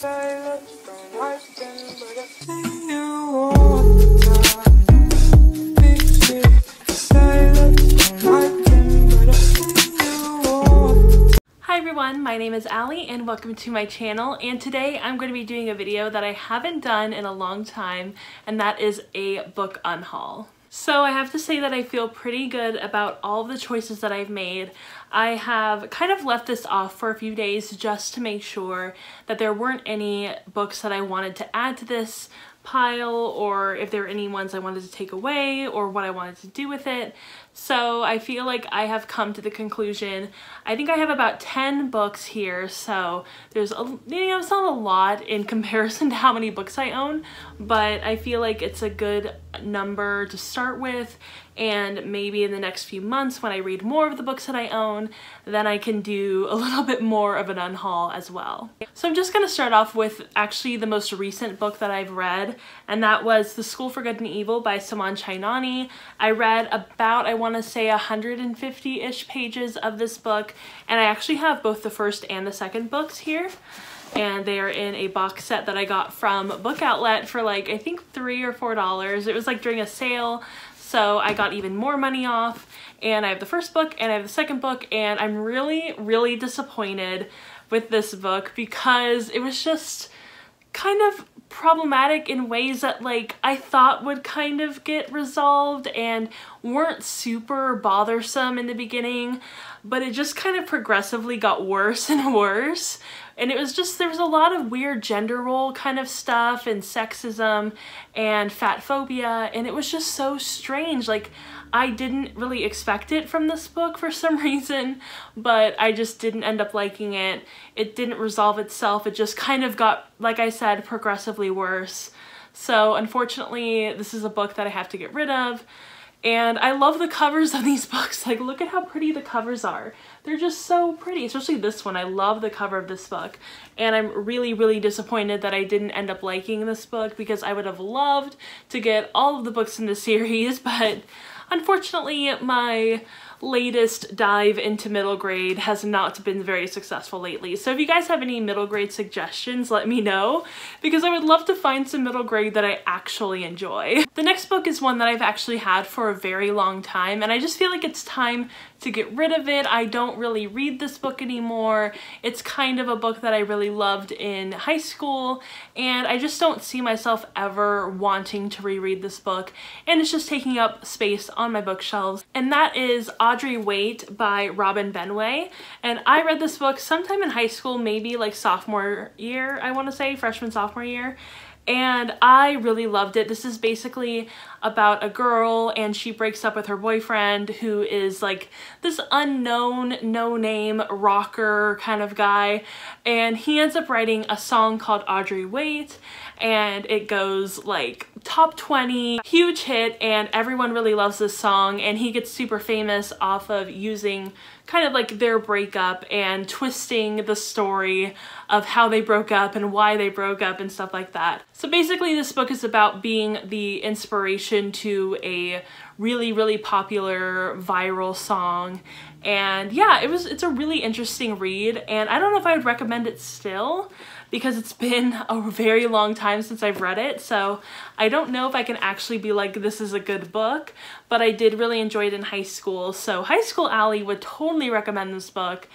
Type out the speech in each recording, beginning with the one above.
Hi everyone, my name is Allie and welcome to my channel, and today I'm going to be doing a video that I haven't done in a long time, and that is a book unhaul. So I have to say that I feel pretty good about all of the choices that I've made. I have kind of left this off for a few days just to make sure that there weren't any books that I wanted to add to this pile, or if there were any ones I wanted to take away, or what I wanted to do with it. So I feel like I have come to the conclusion. I think I have about 10 books here, so there's it's not a lot in comparison to how many books I own, but I feel like it's a good number to start with, and maybe in the next few months when I read more of the books that I own, then I can do a little bit more of an unhaul as well. So I'm just going to start off with actually the most recent book that I've read, and that was The School for Good and Evil by Saman Chainani. I read about, I want to say, 150-ish pages of this book, and I actually have both the first and the second books here. And they are in a box set that I got from Book Outlet for like, I think $3 or $4. It was like during a sale, so I got even more money off. And I have the first book and I have the second book, and I'm really disappointed with this book because it was just kind of problematic in ways that like I thought would kind of get resolved and weren't super bothersome in the beginning, but it just kind of progressively got worse and worse. And it was just, there was a lot of weird gender role kind of stuff and sexism and fat phobia, and it was just so strange. Like, I didn't really expect it from this book for some reason, but I just didn't end up liking it. It didn't resolve itself. It just kind of got, like I said, progressively worse. So unfortunately, this is a book that I have to get rid of. And I love the covers of these books. Like, look at how pretty the covers are. They're just so pretty, especially this one. I love the cover of this book. And I'm really disappointed that I didn't end up liking this book because I would have loved to get all of the books in the series, but unfortunately, my latest dive into middle grade has not been very successful lately. So if you guys have any middle grade suggestions, let me know, because I would love to find some middle grade that I actually enjoy. The next book is one that I've actually had for a very long time, and I just feel like it's time to get rid of it. I don't really read this book anymore. It's kind of a book that I really loved in high school, and I just don't see myself ever wanting to reread this book, and it's just taking up space on my bookshelves. And that is Audrey Wait by Robin Benway. And I read this book sometime in high school, maybe like sophomore year, I want to say, freshman, sophomore year. And I really loved it. This is basically about a girl, and she breaks up with her boyfriend, who is like this unknown, no-name rocker kind of guy, and he ends up writing a song called Audrey Wait, and it goes like top 20, huge hit, and everyone really loves this song, and he gets super famous off of using kind of like their breakup and twisting the story of how they broke up and why they broke up and stuff like that. So basically this book is about being the inspiration to a really popular viral song, and yeah, it's a really interesting read, and I don't know if I would recommend it still because it's been a very long time since I've read it, so I don't know if I can actually be like, this is a good book, but I did really enjoy it in high school, so high school Allie would totally recommend this book,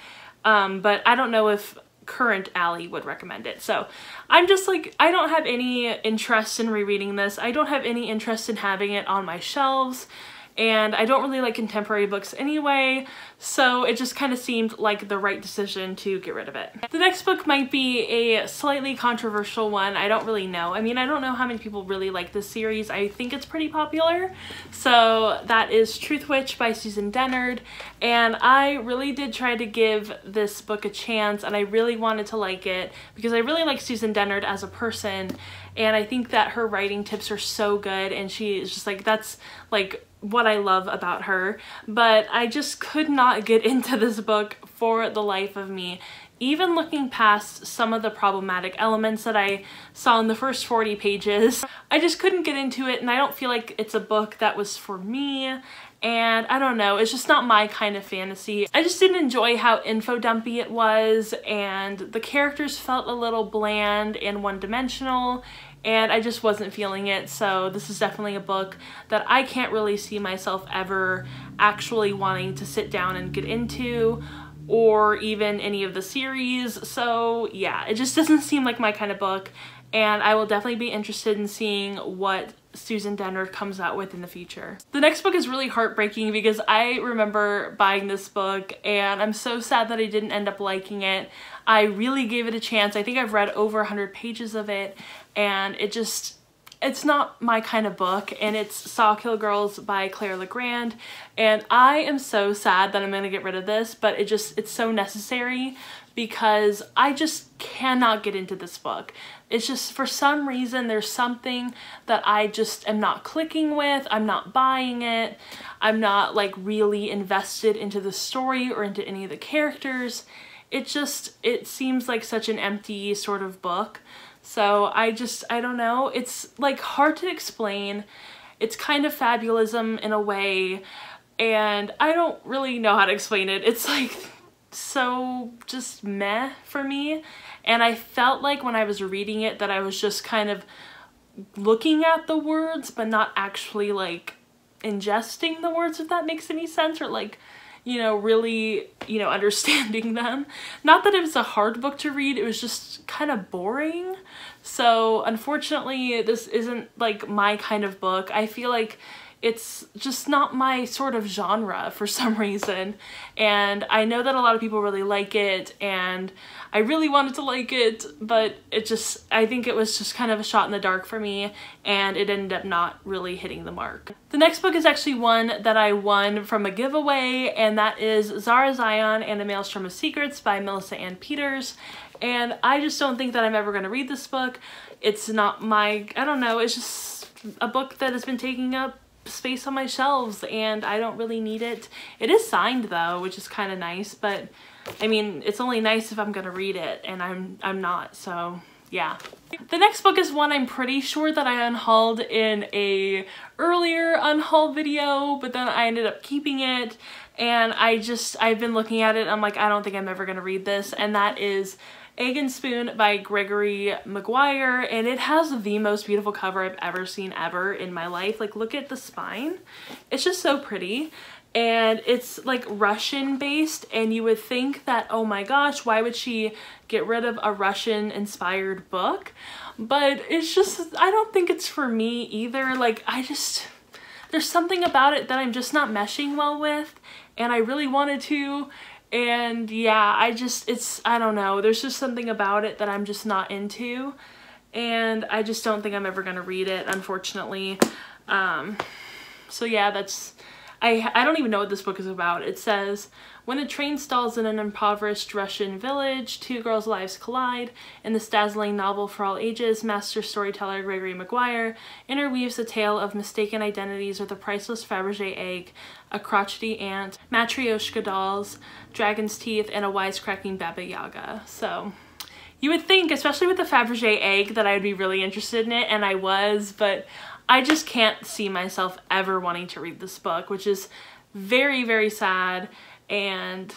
but I don't know if current Allie would recommend it. So I'm just like, I don't have any interest in rereading this. I don't have any interest in having it on my shelves, and I don't really like contemporary books anyway, so it just kind of seemed like the right decision to get rid of it. The next book might be a slightly controversial one. I don't really know. I mean, I don't know how many people really like this series. I think it's pretty popular. So that is Truth Witch by Susan Dennard, and I really did try to give this book a chance, and I really wanted to like it because I really like Susan Dennard as a person, and I think that her writing tips are so good, and she is just like, that's like what I love about her, but I just could not get into this book for the life of me. Even looking past some of the problematic elements that I saw in the first 40 pages, I just couldn't get into it, and I don't feel like it's a book that was for me, and I don't know, it's just not my kind of fantasy. I just didn't enjoy how info dumpy it was, and the characters felt a little bland and one-dimensional, and I just wasn't feeling it. So this is definitely a book that I can't really see myself ever actually wanting to sit down and get into, or even any of the series. So yeah, it just doesn't seem like my kind of book, and I will definitely be interested in seeing what Susan Dennard comes out with in the future. The next book is really heartbreaking because I remember buying this book and I'm so sad that I didn't end up liking it. I really gave it a chance. I think I've read over 100 pages of it, and it's not my kind of book, and it's Sawkill Girls by Claire Legrand, and I am so sad that I'm gonna get rid of this, but it's so necessary because I just cannot get into this book. It's just, for some reason, there's something that I just am not clicking with. I'm not buying it. I'm not like really invested into the story or into any of the characters. It seems like such an empty sort of book. So I don't know. It's like hard to explain. It's kind of fabulism in a way, and I don't really know how to explain it. It's like so just meh for me. And I felt like when I was reading it that I was just kind of looking at the words but not actually like ingesting the words, if that makes any sense, or like, you know, really, you know, understanding them. Not that it was a hard book to read, it was just kind of boring. So unfortunately, this isn't like my kind of book. I feel like it's just not my sort of genre for some reason, and I know that a lot of people really like it, and I really wanted to like it, but I think it was just kind of a shot in the dark for me, and it ended up not really hitting the mark. The next book is actually one that I won from a giveaway, and that is Zara Zion and a Maelstrom of Secrets by Melissa Ann Peters. And I just don't think that I'm ever going to read this book. It's not my, I don't know, it's just a book that has been taking up space on my shelves, and I don't really need it. It is signed though, which is kind of nice, but I mean, it's only nice if I'm gonna read it, and I'm not, so yeah. The next book is one I'm pretty sure that I unhauled in a earlier unhaul video, but then I ended up keeping it, and I've been looking at it, I'm like, I don't think I'm ever gonna read this, and that is Aegon Spoon by Gregory Maguire, and it has the most beautiful cover I've ever seen ever in my life. Like, look at the spine. It's just so pretty, and it's like Russian based, and you would think that, oh my gosh, why would she get rid of a Russian inspired book? But it's just, I don't think it's for me either. Like, there's something about it that I'm just not meshing well with, and I really wanted to. And yeah, I don't know, there's just something about it that I'm just not into, and I just don't think I'm ever gonna read it, unfortunately. So yeah, I don't even know what this book is about. It says, when a train stalls in an impoverished Russian village, two girls' lives collide. In this dazzling novel for all ages, master storyteller Gregory Maguire interweaves a tale of mistaken identities with a priceless Fabergé egg, a crotchety aunt, matryoshka dolls, dragon's teeth, and a wisecracking Baba Yaga. So you would think, especially with the Fabergé egg, that I would be really interested in it, and I was, but I just can't see myself ever wanting to read this book, which is very, very sad. And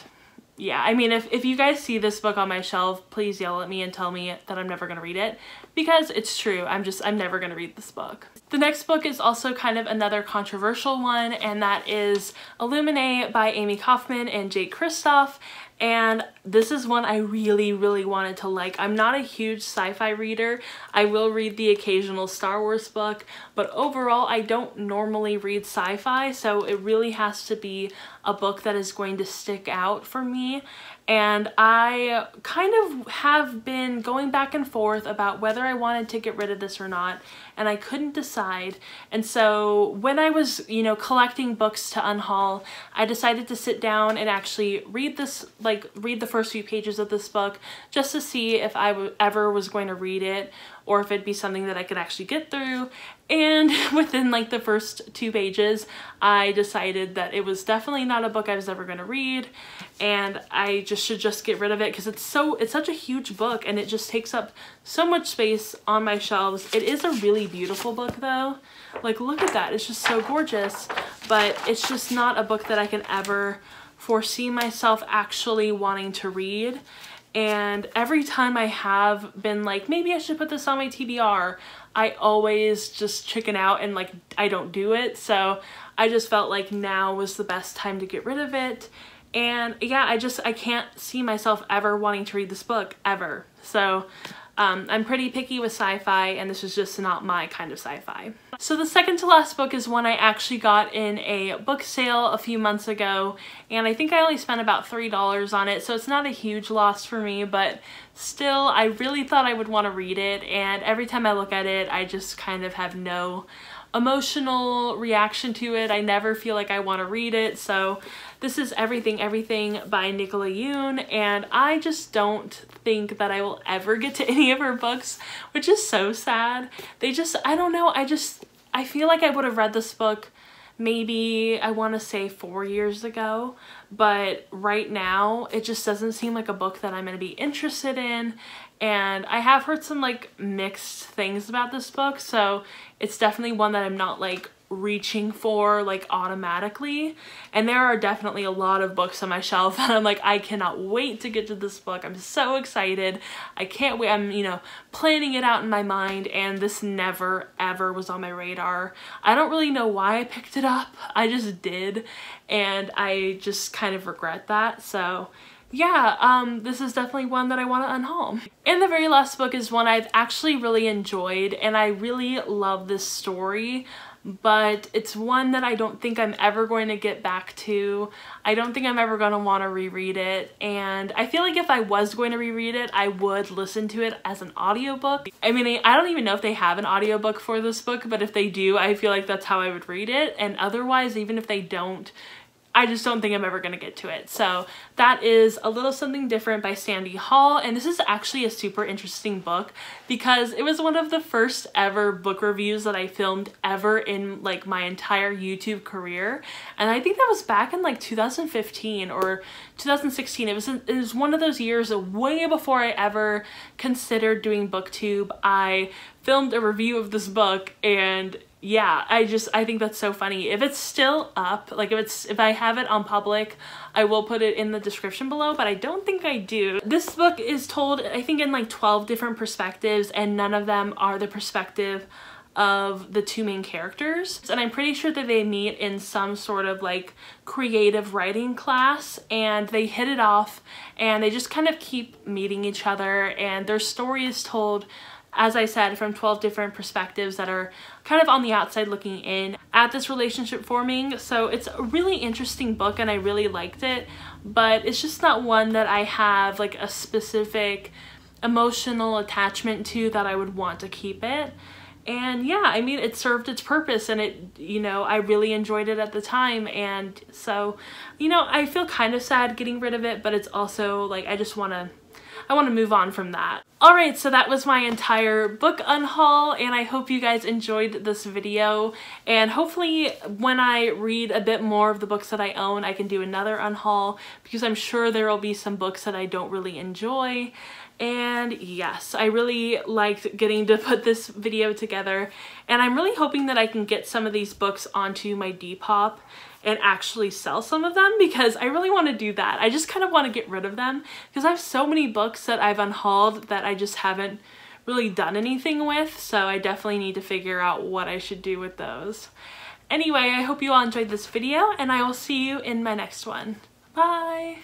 yeah, I mean, if you guys see this book on my shelf, please yell at me and tell me that I'm never gonna read it, because it's true. I'm never gonna read this book. The next book is also kind of another controversial one, and that is Illuminae by Amy Kaufman and Jake Kristoff. And this is one I really, really wanted to like. I'm not a huge sci-fi reader. I will read the occasional Star Wars book, but overall I don't normally read sci-fi, so it really has to be a book that is going to stick out for me. And I kind of have been going back and forth about whether I wanted to get rid of this or not, and I couldn't decide. And so when I was, you know, collecting books to unhaul, I decided to sit down and actually read this, like read the first few pages of this book, just to see if I ever was going to read it, or if it'd be something that I could actually get through. And within like the first 2 pages, I decided that it was definitely not a book I was ever going to read, and I should just get rid of it because it's such a huge book and it just takes up so much space on my shelves. It is a really beautiful book though. Like, look at that. It's just so gorgeous, but it's just not a book that I can ever foresee myself actually wanting to read. And every time I have been like, maybe I should put this on my TBR, I always just chicken out and like I don't do it. So I just felt like now was the best time to get rid of it. And yeah, I can't see myself ever wanting to read this book ever. So I'm pretty picky with sci-fi, and this is just not my kind of sci-fi. So the second to last book is one I actually got in a book sale a few months ago, and I think I only spent about $3 on it, so it's not a huge loss for me, but still, I really thought I would want to read it, and every time I look at it, I just kind of have no emotional reaction to it. I never feel like I want to read it. So this is Everything by Nicola Yoon, and I just don't think that I will ever get to any of her books, which is so sad. I don't know, I feel like I would have read this book maybe, I want to say 4 years ago, but right now it just doesn't seem like a book that I'm going to be interested in. And I have heard some like mixed things about this book, so it's definitely one that I'm not like reaching for like automatically. And there are definitely a lot of books on my shelf that I'm like, I cannot wait to get to this book. I'm so excited. I can't wait. I'm, you know, planning it out in my mind, and this never ever was on my radar. I don't really know why I picked it up. I just did, and I just kind of regret that. So yeah, this is definitely one that I want to unhaul. And the very last book is one I've actually really enjoyed, and I really love this story, but it's one that I don't think I'm ever going to get back to. I don't think I'm ever going to want to reread it, and I feel like if I was going to reread it, I would listen to it as an audiobook. I mean, I don't even know if they have an audiobook for this book, but if they do, I feel like that's how I would read it, and otherwise, even if they don't, I just don't think I'm ever going to get to it. So that is A Little Something Different by Sandy Hall, and this is actually a super interesting book because it was one of the first ever book reviews that I filmed ever in like my entire YouTube career, and I think that was back in like 2015 or 2016. It was one of those years way before I ever considered doing BookTube. I filmed a review of this book, and yeah, I think that's so funny. If it's still up, like if I have it on public, I will put it in the description below, but I don't think I do. This book is told, I think, in like 12 different perspectives, and none of them are the perspective of the 2 main characters. And I'm pretty sure that they meet in some sort of like creative writing class, and they hit it off, and they just kind of keep meeting each other, and their story is told, as I said, from 12 different perspectives that are kind of on the outside looking in at this relationship forming. So it's a really interesting book, and I really liked it, but it's just not one that I have like a specific emotional attachment to that I would want to keep it. And yeah, I mean, it served its purpose, and it, you know, I really enjoyed it at the time, and so, you know, I feel kind of sad getting rid of it, but it's also like I want to move on from that. Alright, so that was my entire book unhaul, and I hope you guys enjoyed this video, and hopefully when I read a bit more of the books that I own, I can do another unhaul, because I'm sure there will be some books that I don't really enjoy. And yes, I really liked getting to put this video together, and I'm really hoping that I can get some of these books onto my Depop and actually sell some of them, because I really want to do that. I just kind of want to get rid of them because I have so many books that I've unhauled that I just haven't really done anything with, so I definitely need to figure out what I should do with those. Anyway, I hope you all enjoyed this video, and I will see you in my next one. Bye!